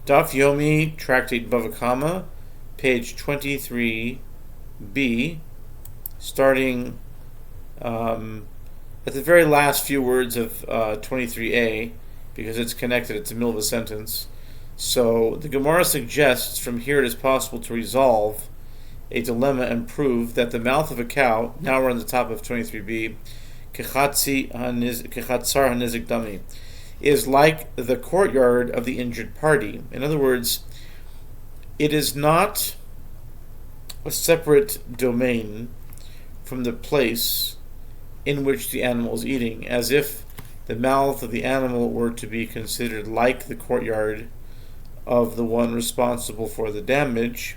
Daf Yomi, Tractate Bava, page 23b, starting at the very last few words of 23a, because it's connected, it's the middle of a sentence. So the Gemara suggests from here it is possible to resolve a dilemma and prove that the mouth of a cow, now we're on the top of 23b, kechatzar hanizik dami, is like the courtyard of the injured party. In other words, it is not a separate domain from the place in which the animal is eating, as if the mouth of the animal were to be considered like the courtyard of the one responsible for the damage.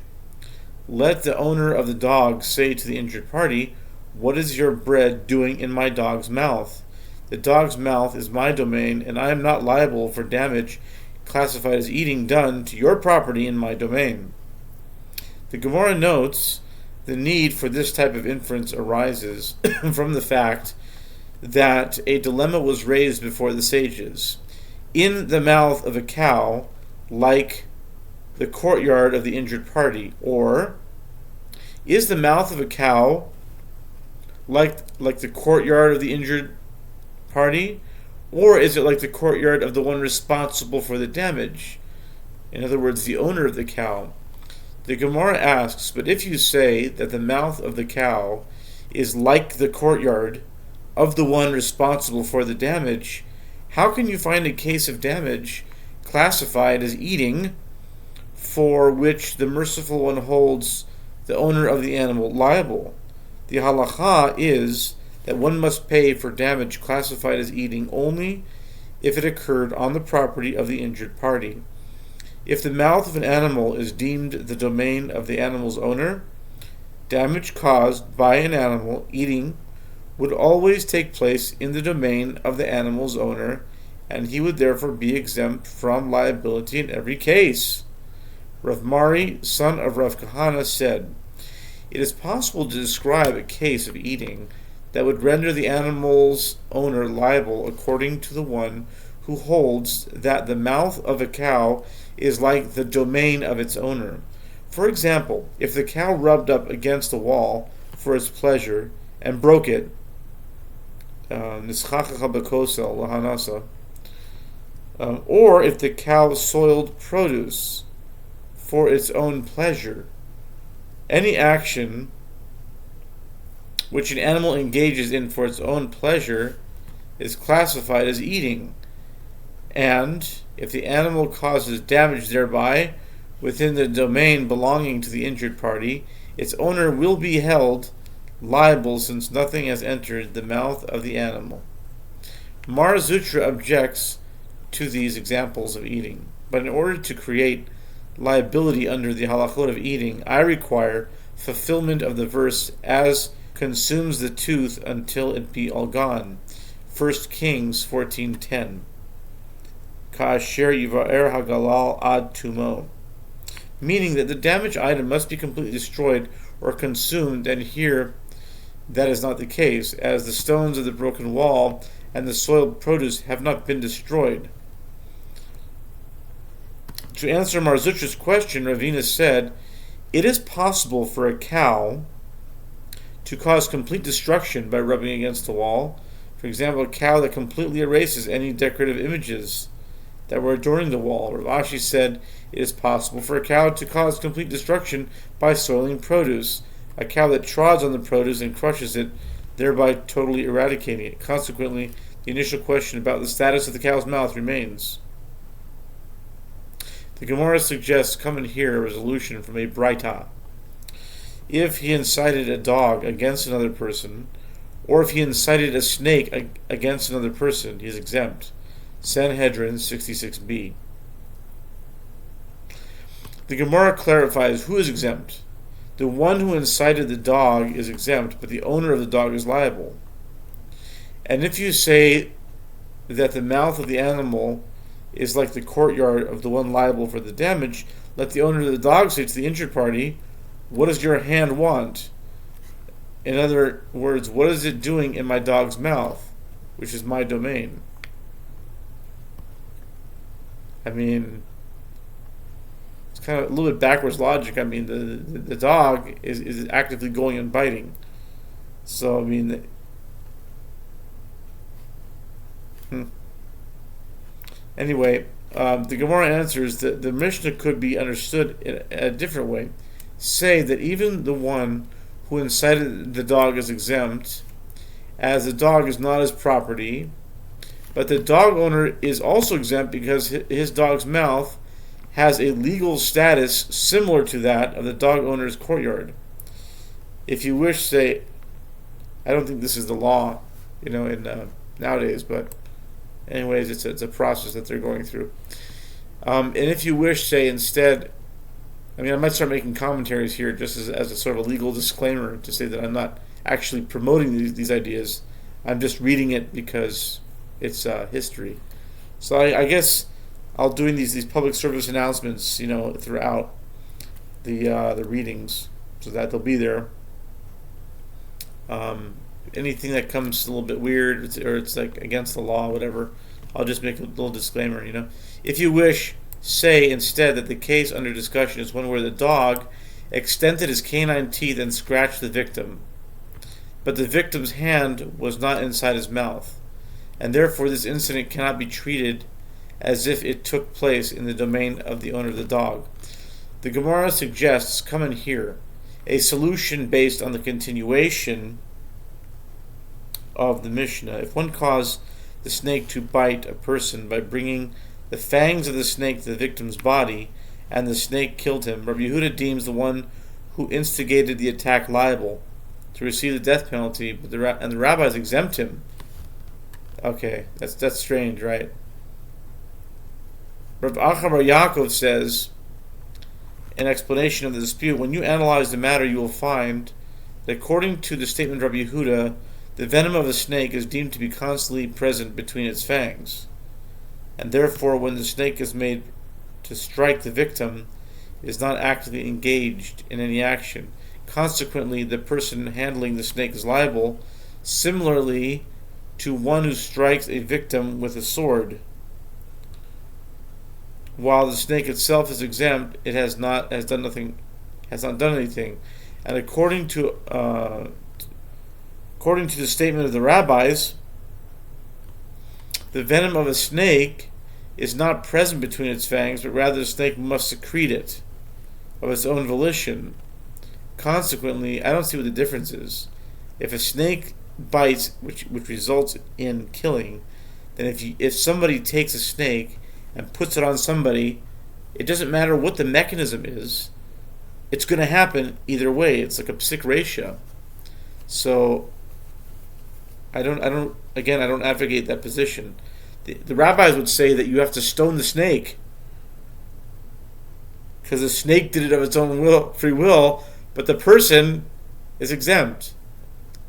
Let the owner of the dog say to the injured party, "What is your bread doing in my dog's mouth? The dog's mouth is my domain, and I am not liable for damage classified as eating done to your property in my domain." The Gemara notes the need for this type of inference arises from the fact that a dilemma was raised before the sages. In the mouth of a cow, like the courtyard of the injured party, or is the mouth of a cow like the courtyard of the injured party, or is it like the courtyard of the one responsible for the damage? In other words, the owner of the cow. The Gemara asks, but if you say that the mouth of the cow is like the courtyard of the one responsible for the damage, how can you find a case of damage classified as eating for which the merciful one holds the owner of the animal liable? The halacha is that one must pay for damage classified as eating only if it occurred on the property of the injured party. If the mouth of an animal is deemed the domain of the animal's owner, damage caused by an animal eating would always take place in the domain of the animal's owner, and he would therefore be exempt from liability in every case. Rav Mari, son of Rav Kahana, said, "It is possible to describe a case of eating that would render the animal's owner liable according to the one who holds that the mouth of a cow is like the domain of its owner. For example, if the cow rubbed up against a wall for its pleasure and broke it, or if the cow soiled produce for its own pleasure, any action which an animal engages in for its own pleasure is classified as eating, and if the animal causes damage thereby within the domain belonging to the injured party, its owner will be held liable since nothing has entered the mouth of the animal." Mar Zutra objects to these examples of eating, but in order to create liability under the halachot of eating, I require fulfillment of the verse, "as consumes the tooth until it be all gone." 1 Kings 14:10. Ka'asher yiva'er hagalal ad tumo, meaning that the damaged item must be completely destroyed or consumed, and here that is not the case, as the stones of the broken wall and the soiled produce have not been destroyed. To answer Mar Zutra's question, Ravina said, it is possible for a cow to cause complete destruction by rubbing against a wall. For example, a cow that completely erases any decorative images that were adorning the wall. Rav Ashi said it is possible for a cow to cause complete destruction by soiling produce. A cow that trods on the produce and crushes it, thereby totally eradicating it. Consequently, the initial question about the status of the cow's mouth remains. The Gemara suggests, come and hear a resolution from a Braita. If he incited a dog against another person, or if he incited a snake against another person, he is exempt. Sanhedrin 66b. The Gemara clarifies who is exempt. The one who incited the dog is exempt, but the owner of the dog is liable. And if you say that the mouth of the animal is like the courtyard of the one liable for the damage, let the owner of the dog say to the injured party, "What does your hand want?" In other words, what is it doing in my dog's mouth, which is my domain? I mean, kind of a little bit backwards logic. I mean, the dog is actively going and biting. So, I mean, anyway, the Gemara answers that the Mishnah could be understood in a different way. Say that even the one who incited the dog is exempt, as the dog is not his property, but the dog owner is also exempt because his dog's mouth has a legal status similar to that of the dog owner's courtyard. If you wish, say, I don't think this is the law, in nowadays, but anyways, it's a process that they're going through. And if you wish, say, instead, I might start making commentaries here just as a sort of a legal disclaimer to say that I'm not actually promoting these ideas. I'm just reading it because it's history. So I guess I'll doing these public service announcements, throughout the readings, so that they'll be there. Anything that comes a little bit weird or it's like against the law, whatever, I'll just make a little disclaimer. If you wish, say instead that the case under discussion is one where the dog extended his canine teeth and scratched the victim, but the victim's hand was not inside his mouth, and therefore this incident cannot be treated as if it took place in the domain of the owner of the dog. The Gemara suggests, come in here, a solution based on the continuation of the Mishnah. If one caused the snake to bite a person by bringing the fangs of the snake to the victim's body, and the snake killed him, Rabbi Yehuda deems the one who instigated the attack liable to receive the death penalty, but the rabbis exempt him. Okay, that's strange, right? Rav Achabar Yaakov says, in explanation of the dispute, when you analyze the matter, you will find that according to the statement of Rabbi Yehuda, the venom of a snake is deemed to be constantly present between its fangs, and therefore when the snake is made to strike the victim, it is not actively engaged in any action. Consequently, the person handling the snake is liable, similarly to one who strikes a victim with a sword. While the snake itself is exempt, it has not done anything, and according to the statement of the rabbis, the venom of a snake is not present between its fangs, but rather the snake must secrete it of its own volition. Consequently, I don't see what the difference is. If a snake bites, which results in killing, then if somebody takes a snake and puts it on somebody, it doesn't matter what the mechanism is, it's going to happen either way. It's like a psik ratio. So I don't advocate that position. The rabbis would say that you have to stone the snake because the snake did it of its own free will, but the person is exempt.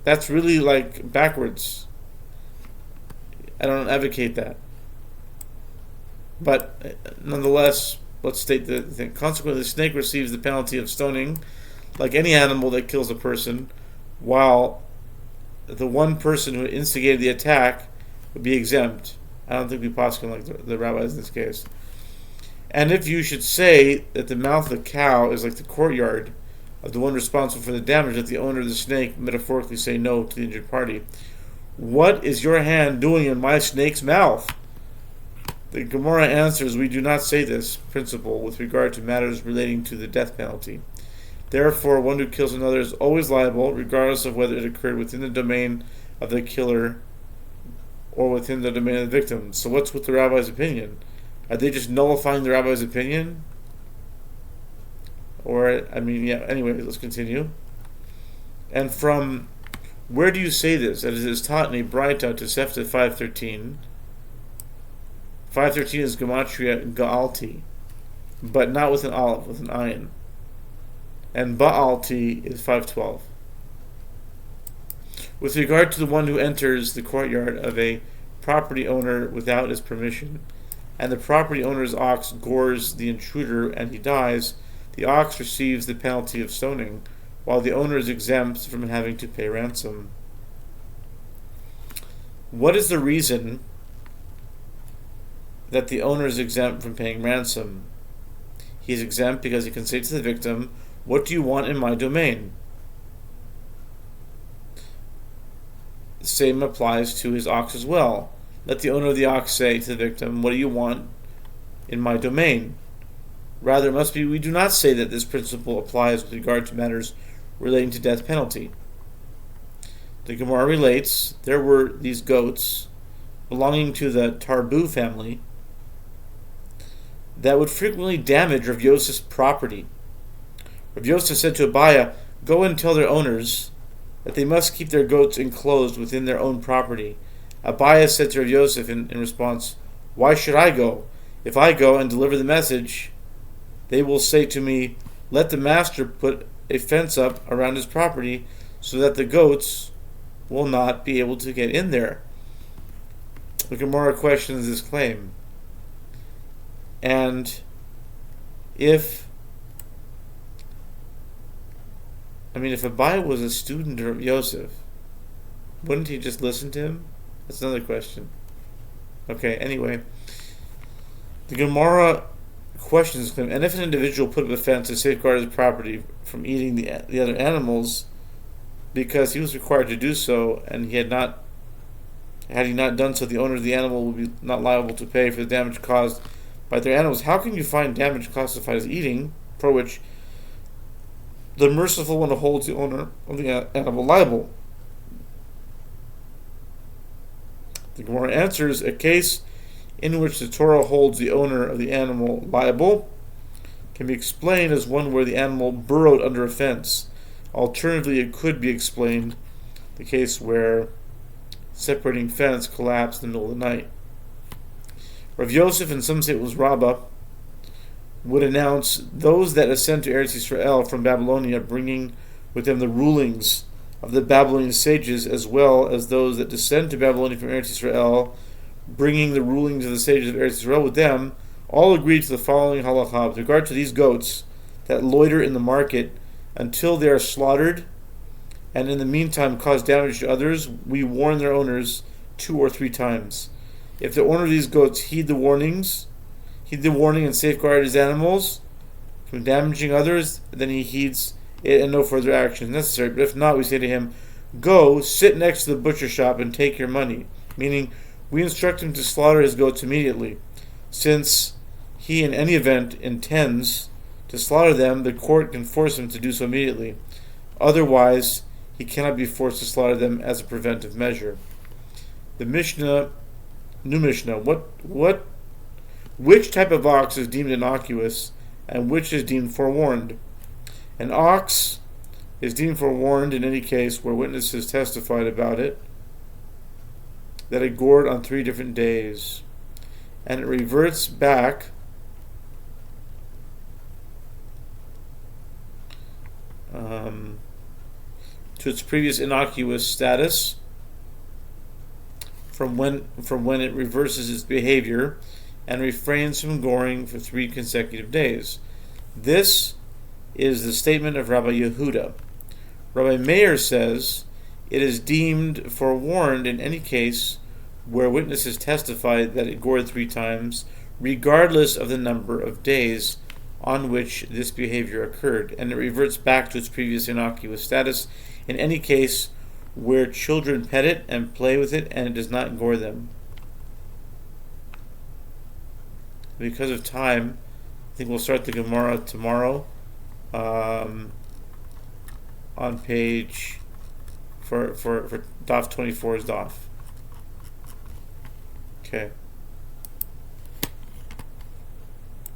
That's really like backwards. I don't advocate that. But nonetheless, let's state the thing. Consequently, the snake receives the penalty of stoning, like any animal that kills a person, while the one person who instigated the attack would be exempt. I don't think we poskin like the rabbis in this case. And if you should say that the mouth of the cow is like the courtyard of the one responsible for the damage, that the owner of the snake metaphorically say no to the injured party, what is your hand doing in my snake's mouth? The Gemara answers, we do not say this principle with regard to matters relating to the death penalty. Therefore, one who kills another is always liable, regardless of whether it occurred within the domain of the killer or within the domain of the victim. So what's with the rabbi's opinion? Are they just nullifying the rabbi's opinion? Anyway, let's continue. And from where do you say this? That it is taught in a Braita to Sefta 513. 513 is Gematria Ga'alti, but not with an aleph, with an ayin. And Ba'alti is 512. With regard to the one who enters the courtyard of a property owner without his permission, and the property owner's ox gores the intruder and he dies, the ox receives the penalty of stoning, while the owner is exempt from having to pay ransom. What is the reason that the owner is exempt from paying ransom? He is exempt because he can say to the victim, "What do you want in my domain?" The same applies to his ox as well. Let the owner of the ox say to the victim, "What do you want in my domain?" Rather, it must be we do not say that this principle applies with regard to matters relating to death penalty. The Gemara relates, there were these goats belonging to the Tarbu family that would frequently damage Rav Yosef's property. Rav Yosef said to Abaya, "Go and tell their owners that they must keep their goats enclosed within their own property." Abaya said to Rav Yosef in response, "Why should I go? If I go and deliver the message, they will say to me, 'Let the master put a fence up around his property so that the goats will not be able to get in there.'" The Gemara questions this claim. And if Abaya was a student of Yosef, wouldn't he just listen to him? That's another question. Okay, anyway. The Gemara questions this claim. And if an individual put up a fence to safeguard his property from eating the other animals because he was required to do so, and had he not done so, the owner of the animal would be not liable to pay for the damage caused by their animals. How can you find damage classified as eating, for which the merciful one holds the owner of the animal liable? The Gemara answers, a case in which the Torah holds the owner of the animal liable can be explained as one where the animal burrowed under a fence. Alternatively, it could be explained the case where separating fence collapsed in the middle of the night. Rav Yosef, and some say it was Rabbah, would announce, "Those that ascend to Eretz Yisrael from Babylonia, bringing with them the rulings of the Babylonian sages, as well as those that descend to Babylonia from Eretz Yisrael, bringing the rulings of the sages of Eretz Yisrael with them, all agree to the following halakha. With regard to these goats that loiter in the market until they are slaughtered, and in the meantime cause damage to others, we warn their owners 2 or 3 times. If the owner of these goats heed the warning and safeguard his animals from damaging others, then he heeds it and no further action is necessary. But if not, we say to him, 'Go, sit next to the butcher shop and take your money,' meaning we instruct him to slaughter his goats immediately. Since he in any event intends to slaughter them, the court can force him to do so immediately. Otherwise, he cannot be forced to slaughter them as a preventive measure." The new Mishnah, which type of ox is deemed innocuous and which is deemed forewarned? An ox is deemed forewarned in any case where witnesses testified about it, that it gored on 3 different days, and it reverts back to its previous innocuous status from when it reverses its behavior and refrains from goring for 3 consecutive days. This is the statement of Rabbi Yehuda. Rabbi Meir says it is deemed forewarned in any case where witnesses testify that it gored 3 times, regardless of the number of days on which this behavior occurred, and it reverts back to its previous innocuous status in any case where children pet it and play with it and it does not gore them. Because of time, I think we'll start the Gemara tomorrow on page for Daf 24's Daf. Okay.